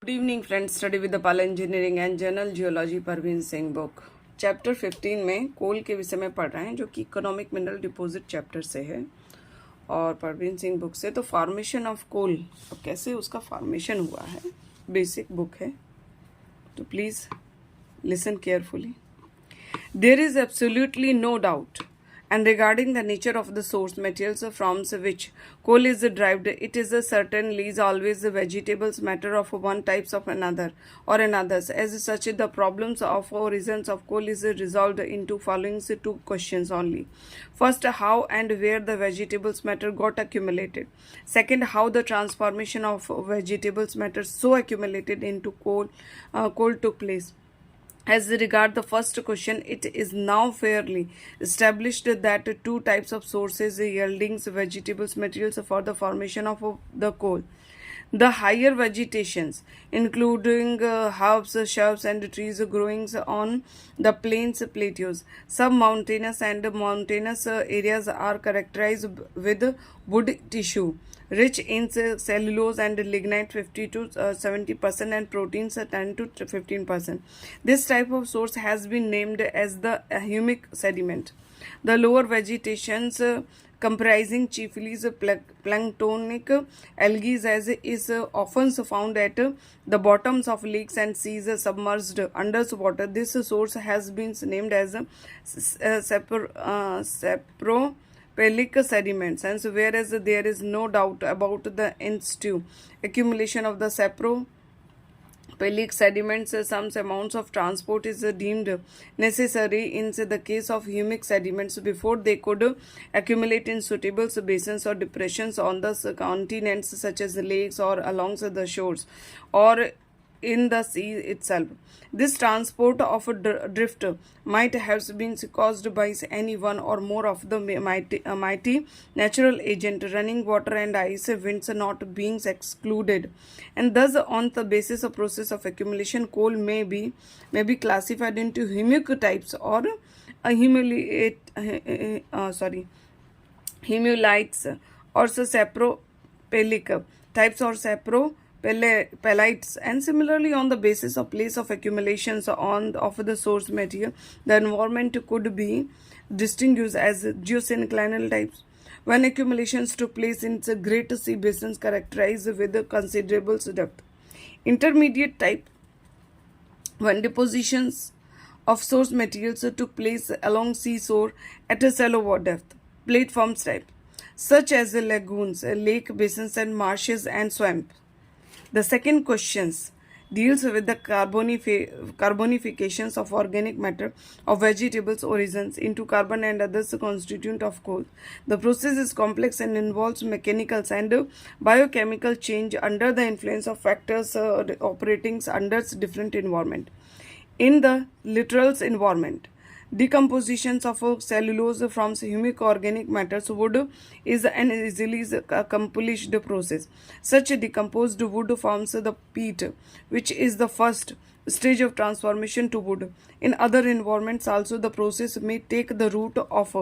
Good evening friends, study with the Pala Engineering and General Geology Parvin Singh book. Chapter 15 में कोल के विषय में पढ़ रहे हैं जो कि इकोनॉमिक मिनरल डिपॉजिट चैप्टर से है और परवीन सिंह बुक से। तो फॉर्मेशन ऑफ कोल, अब कैसे उसका फॉर्मेशन हुआ है, बेसिक बुक है, तो please listen carefully. There is absolutely no doubt and regarding the nature of the source materials from which coal is derived, it is certainly is always the vegetables matter of one types of another or another's. As such, the problems of origins of coal is resolved into following two questions only. First, how and where the vegetables matter got accumulated. Second, how the transformation of vegetables matter so accumulated into coal took place. As regard the first question, it is now fairly established that two types of sources yielding vegetables materials for the formation of the coal. The higher vegetations, including herbs, shrubs, and trees growing on the plains, plateaus, sub-mountainous and mountainous areas are characterized with wood tissue, rich in cellulose and lignite 50 to 70% and proteins 10 to 15%. This type of source has been named as the humic sediment. The lower vegetations comprising chiefly planktonic algae as is often found at the bottoms of lakes and seas submerged underwater. This source has been named as sapropelic sediments, and whereas there is no doubt about the in-situ accumulation of the sapropelic sediments, some amounts of transport is deemed necessary in the case of humic sediments before they could accumulate in suitable basins or depressions on the continents such as the lakes or along the shores or in the sea itself. This transport of drift might have been caused by any one or more of the mighty natural agent, running water and ice, winds not being excluded, and thus on the basis of process of accumulation, coal may be classified into humic types or humulites or sapropelic types or sapropelites, and similarly on the basis of place of accumulations of the source material, the environment could be distinguished as geosynclinal types. When accumulations took place in the great sea basins characterized with considerable depth. Intermediate type, when depositions of source materials took place along seashore at a shallow depth. Platforms type, such as lagoons, lake basins and marshes and swamps. The second questions deals with the carbonifications of organic matter of vegetables origins into carbon and others constituent of coal. The process is complex and involves mechanical and biochemical change under the influence of factors operating under different environment. In the littoral environment, decompositions of cellulose from humic organic matters wood is an easily accomplished process. Such decomposed wood forms the peat, which is the first stage of transformation to wood. In other environments also, the process may take the route of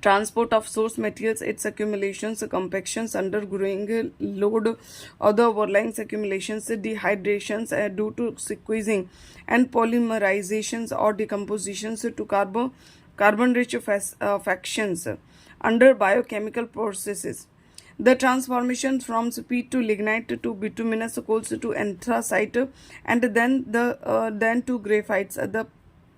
transport of source materials, its accumulations, compactions under growing load, other overlying accumulations, dehydrations due to squeezing, and polymerizations or decompositions to carbon-rich fractions under biochemical processes. The transformation from peat to lignite to bituminous coals to anthracite and then to graphites, the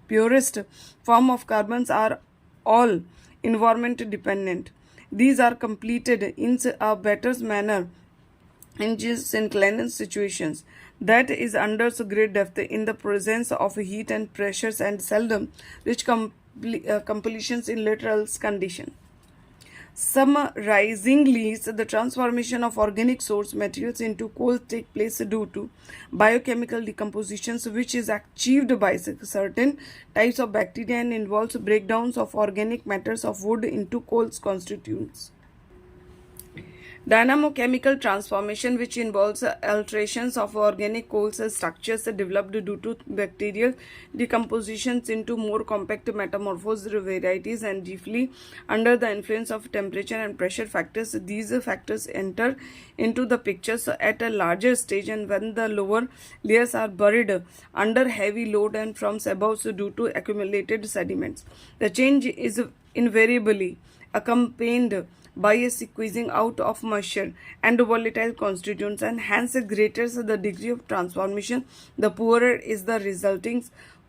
purest form of carbons, are all environment dependent. These are completed in a better manner in synclinal situations, that is under great depth in the presence of heat and pressures, and seldom reach completions in littoral condition. Summarizingly, the transformation of organic source materials into coal take place due to biochemical decompositions, which is achieved by certain types of bacteria and involves breakdowns of organic matters of wood into coal constituents. Dynamochemical transformation, which involves alterations of organic coal structures developed due to bacterial decompositions into more compact metamorphosed varieties and chiefly under the influence of temperature and pressure factors. These factors enter into the picture at a larger stage, and when the lower layers are buried under heavy load and from above due to accumulated sediments, the change is invariably accompanied by a squeezing out of moisture and volatile constituents, and hence the greater the degree of transformation, the poorer is the resulting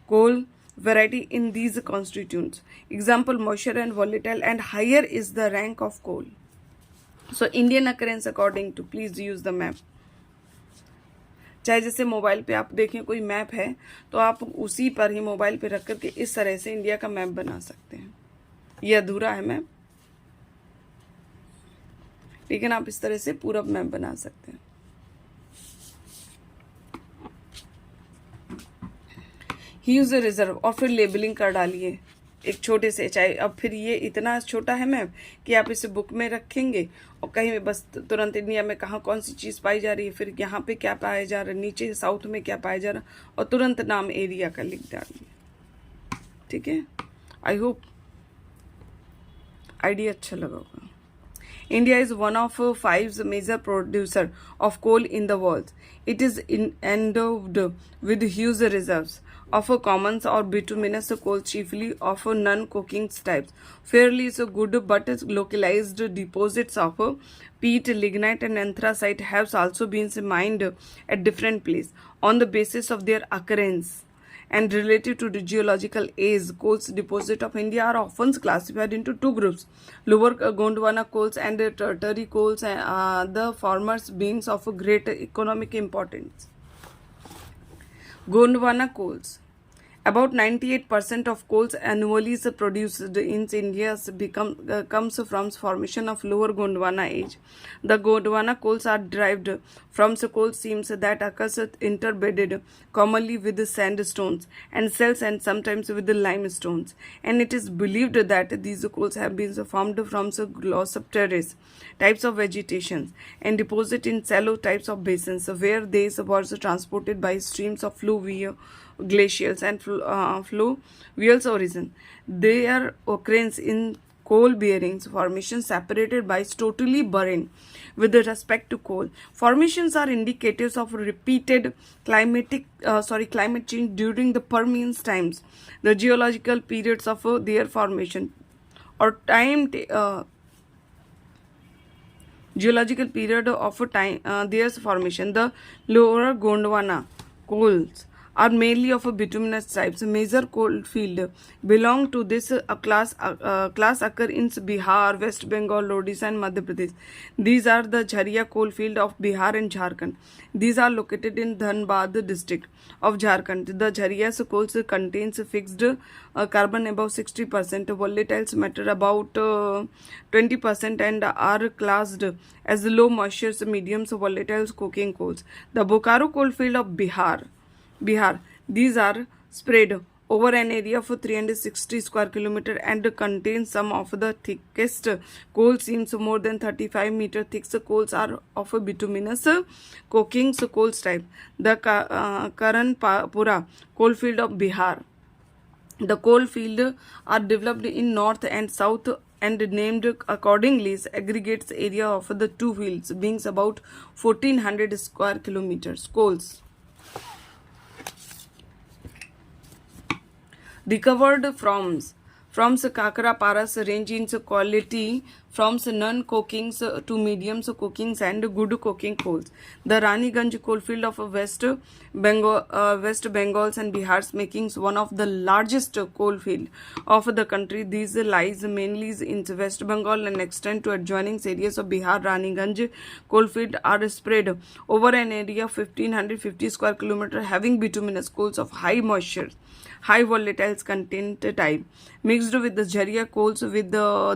coal variety in these constituents. Example, moisture and volatile, and higher is the rank of coal. So Indian occurrence according to, please use the map. चाहे जैसे mobile पे आप देखें कोई map है तो आप उसी पर ही मोबाइल पे रख करके इस तरह से इंडिया का मैप बना सकते हैं. ये अधूरा है मैप, लेकिन आप इस तरह से पूरा मैप बना सकते हैं. ह्यूज रिजर्व, और फिर लेबलिंग कर डालिए एक छोटे से, चाहे अब फिर ये इतना छोटा है मैप कि आप इसे बुक में रखेंगे और कहीं भी बस तुरंत इंडिया में कहाँ कौन सी चीज़ पाई जा रही है, फिर यहाँ पे क्या पाया जा रहा है, नीचे साउथ में क्या पाया जा रहा है, और तुरंत नाम एरिया का लिख डालिए. ठीक है, आई होप आइडिया अच्छा लगा होगा. India is one of 5 major producers of coal in the world. It is endowed with huge reserves of common or bituminous coal, chiefly of non-coking types. Fairly so good but localized deposits of peat, lignite and anthracite have also been mined at different places. On the basis of their occurrence and relative to the geological age, coals deposit of India are often classified into 2 groups: lower Gondwana coals and tertiary coals, the former being of great economic importance. Gondwana coals. About 98% of coals annually produced in India comes from formation of lower Gondwana age. The Gondwana coals are derived from coal seams that occurs interbedded commonly with sandstones and cells and sometimes with limestones. And it is believed that these coals have been formed from glossopteris types of vegetation and deposit in shallow types of basins where they were transported by streams of glacials and fluvial origin. Their occurrence in coal bearings formations separated by totally barren with respect to coal. Formations are indicators of repeated climate change during the Permian times. The geological periods of their formation or geological period of time their formation. The lower Gondwana coals are mainly of a bituminous types. Major coal field belong to this class occur in Bihar, West Bengal, Odisha and Madhya Pradesh. These are the Jharia coal field of Bihar and Jharkhand. These are located in Dhanbad district of Jharkhand. The Jharia's coals contains fixed carbon above 60%, volatiles matter about 20% and are classed as low moisture medium volatile coking coals. The Bokaro coal field of Bihar. These are spread over an area of 360 square kilometer and contain some of the thickest coal seams more than 35 meter thick. Coals are of a bituminous coking coals type. The Karanpura coal field of Bihar. The coal field are developed in north and south and named accordingly. Aggregates area of the 2 fields being about 1400 square kilometers. Coals recovered from Kakraparas range in quality from non-coking to medium coking and good coking coals. The Raniganj coalfield of West Bengal and Bihar making one of the largest coalfield of the country. These lies mainly in West Bengal and extend to adjoining areas of Bihar. Raniganj coalfield are spread over an area of 1550 square kilometer having bituminous coals of high moisture high volatiles content type. Mixed with the Jharia coals,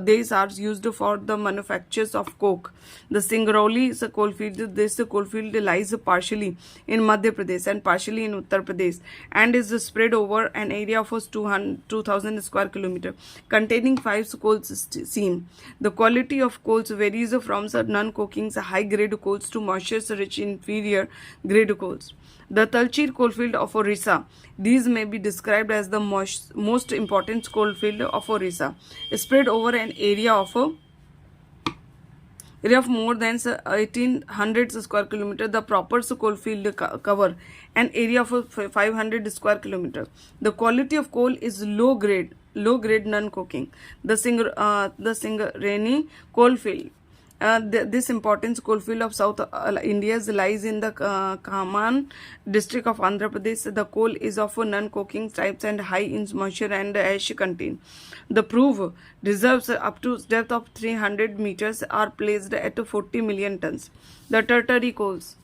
these are used for the manufactures of coke. The Singrauli is a coalfield. This coalfield lies partially in Madhya Pradesh and partially in Uttar Pradesh, and is spread over an area of 2,000 square kilometer, containing 5 coal seam. The quality of coals varies from non-coking high-grade coals to moisture-rich inferior grade coals. The Talcher coalfield of Orissa. These may be described as the most important coalfield of Orissa, spread over an area of more than 1800 square kilometer. The proper coalfield cover an area of 500 square kilometer. The quality of coal is low grade non-coking. The Singareni coalfield. This important coalfield of South India lies in the Khammam district of Andhra Pradesh. The coal is of non-coking types and high in moisture and ash content. The proved reserves up to depth of 300 meters are placed at 40 million tons. The tertiary coals.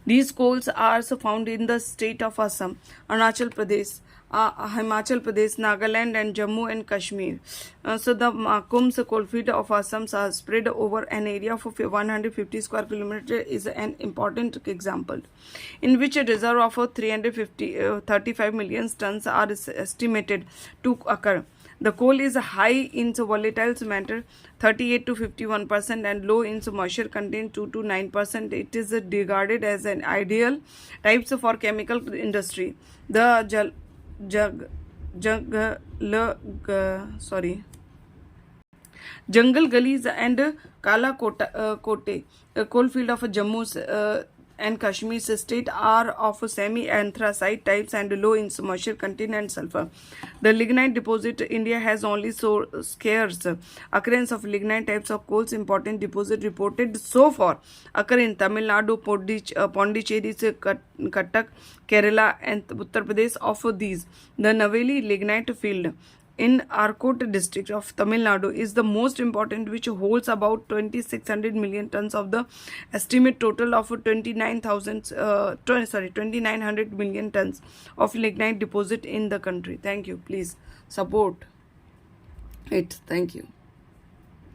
These coals are found in the state of Assam, Arunachal Pradesh, Himachal Pradesh, Nagaland, and Jammu and Kashmir. So the Makums coalfield of Assam are spread over an area of 150 square kilometer is an important example, in which a reserve of 35 million tons are estimated to occur. The coal is high in volatile matter 38 to 51% and low in moisture content 2 to 9%. It is regarded as an ideal types for chemical industry. The Jungle Gullies and Kala Kote coalfield of Jammu and Kashmir state are of semi-anthracite types and low in moisture content and sulfur. The lignite deposit. India has only so scarce occurrence of lignite types of coals. Important deposit reported so far occur in Tamil Nadu, Pondicherry, Cuttack, Kerala, and Uttar Pradesh. Of these, the Naveli lignite field in Arcot district of Tamil Nadu is the most important, which holds about 2600 million tons of the estimate total of 2900 million tons of lignite deposit in the country. Thank you. Please support it. Thank you.